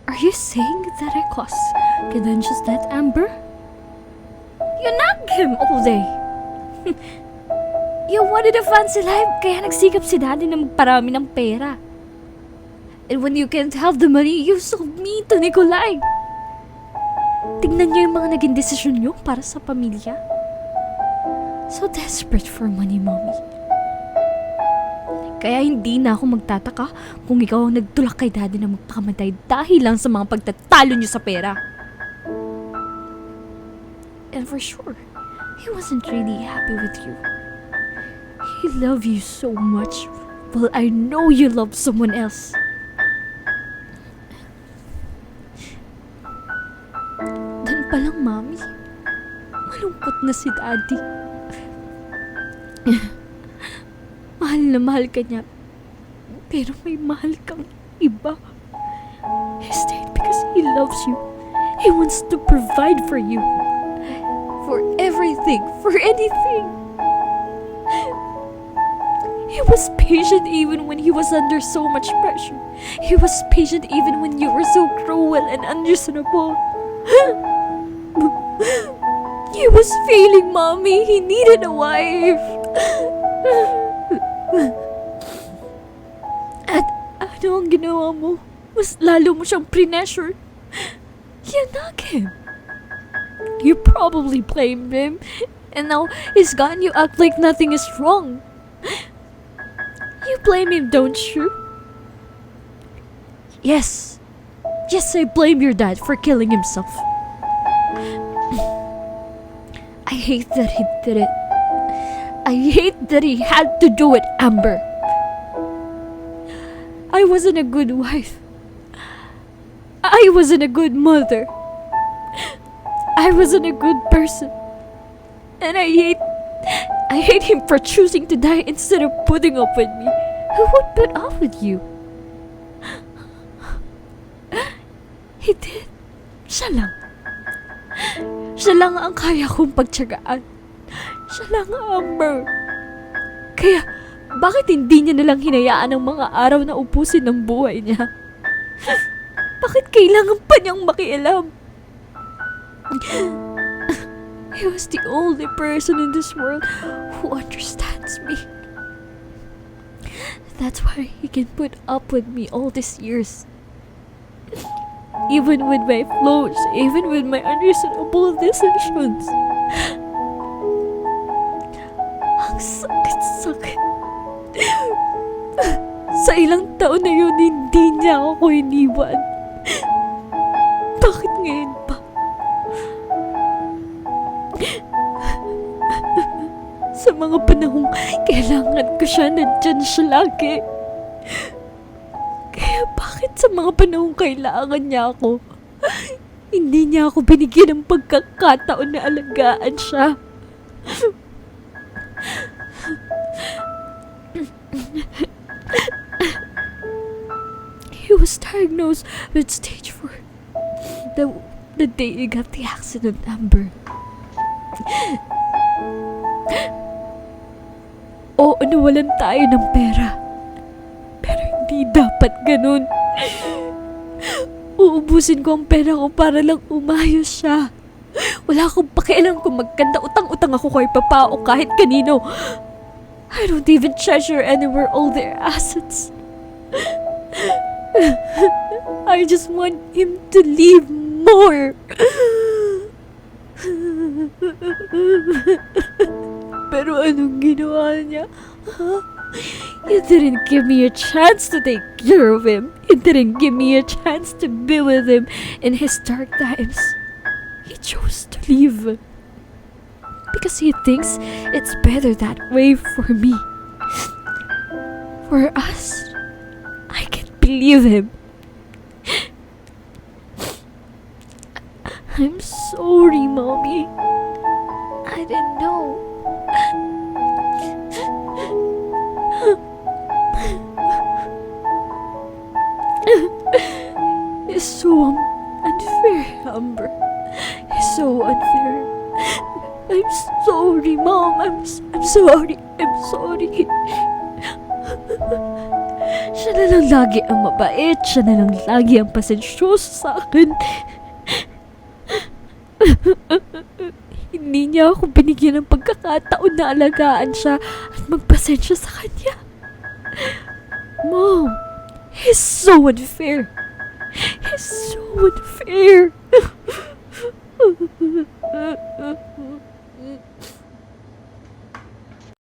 Are you saying that I caused Ganesha's death, Amber? You nagged him all day. You wanted a fancy life, kaya nagsikap si Daddy na magparami ng pera. And when you can't have the money, you sold me to Nikolai. Tingnan niyo yung mga naging desisyon niyo para sa pamilya. So desperate for money, Mommy. Kaya hindi na ako magtataka kung ikaw ang nagtulak kay Daddy na magpakamatay dahil lang sa mga pagtatalo niyo sa pera. And for sure, he wasn't really happy with you. He loved you so much, while I know you love someone else. Dan pa lang, Mommy, malungkot na si Daddy. Mahal na mahal ka niya, pero may mahal kang iba. He stayed because he loves you. He wants to provide for you. For everything, for anything. He was patient even when he was under so much pressure. He was patient even when you were so cruel and unreasonable. He was failing, Mommy. He needed a wife. At ano ang ginawa mo? Mas lalo mo siyang pressure. Yanag him. You probably blamed him, and now he's gotten you act like nothing is wrong. You blame him, don't you? Yes. Yes, I blame your dad for killing himself. I hate that he did it. I hate that he had to do it, Amber. I wasn't a good wife. I wasn't a good mother. I wasn't a good person. And I hate him for choosing to die instead of putting up with me. Who would put up with you? He did. Siya lang. Siya lang ang kaya kong pagtiyagaan. Siya lang, Amber. Kaya, bakit hindi niya nalang hinayaan ang mga araw na ubusin ng buhay niya? Bakit kailangan pa niyang makialam? He was the only person in this world who understands me. That's why he can put up with me all these years. Even with my flaws, even with my unreasonable decisions. Ang sakit-sakit. Sa ilang taon na yun, hindi niya ako iniwan. Bakit ngayon pa? Sa mga panahong kailangan ko siya, nandyan siya lagi. Kaya bakit sa mga panahong kailangan niya ako, hindi niya ako binigyan ng pagkakataon na alagaan siya? He was diagnosed with stage 4 the day he got the accident, Amber. Oo, nawalan tayo ng pera. Pero hindi dapat ganun. Uubusin ko ang pera ko para lang umayos siya. Wala akong pakialam kung magkanda utang-utang ako kay Papa o kahit kanino. I don't even treasure anywhere all their assets. I just want him to leave more. Pero anong ginawa niya? Huh? You didn't give me a chance to take care of him. You didn't give me a chance to be with him in his dark times. He chose to leave. Because he thinks it's better that way for me. For us. I can't believe him. I'm sorry, Mommy. I didn't know. It's so unfair, Amber. It's so unfair. I'm sorry, Mom. I'm sorry. I'm sorry. Siya na lang lagi ang mabait. Siya na lang lagi ang pasensyoso sa akin. Hindi niya ako binigyan ng pagkakataon na alagaan siya at magpasensya sa kanya. Mom, he's so unfair. He's so unfair.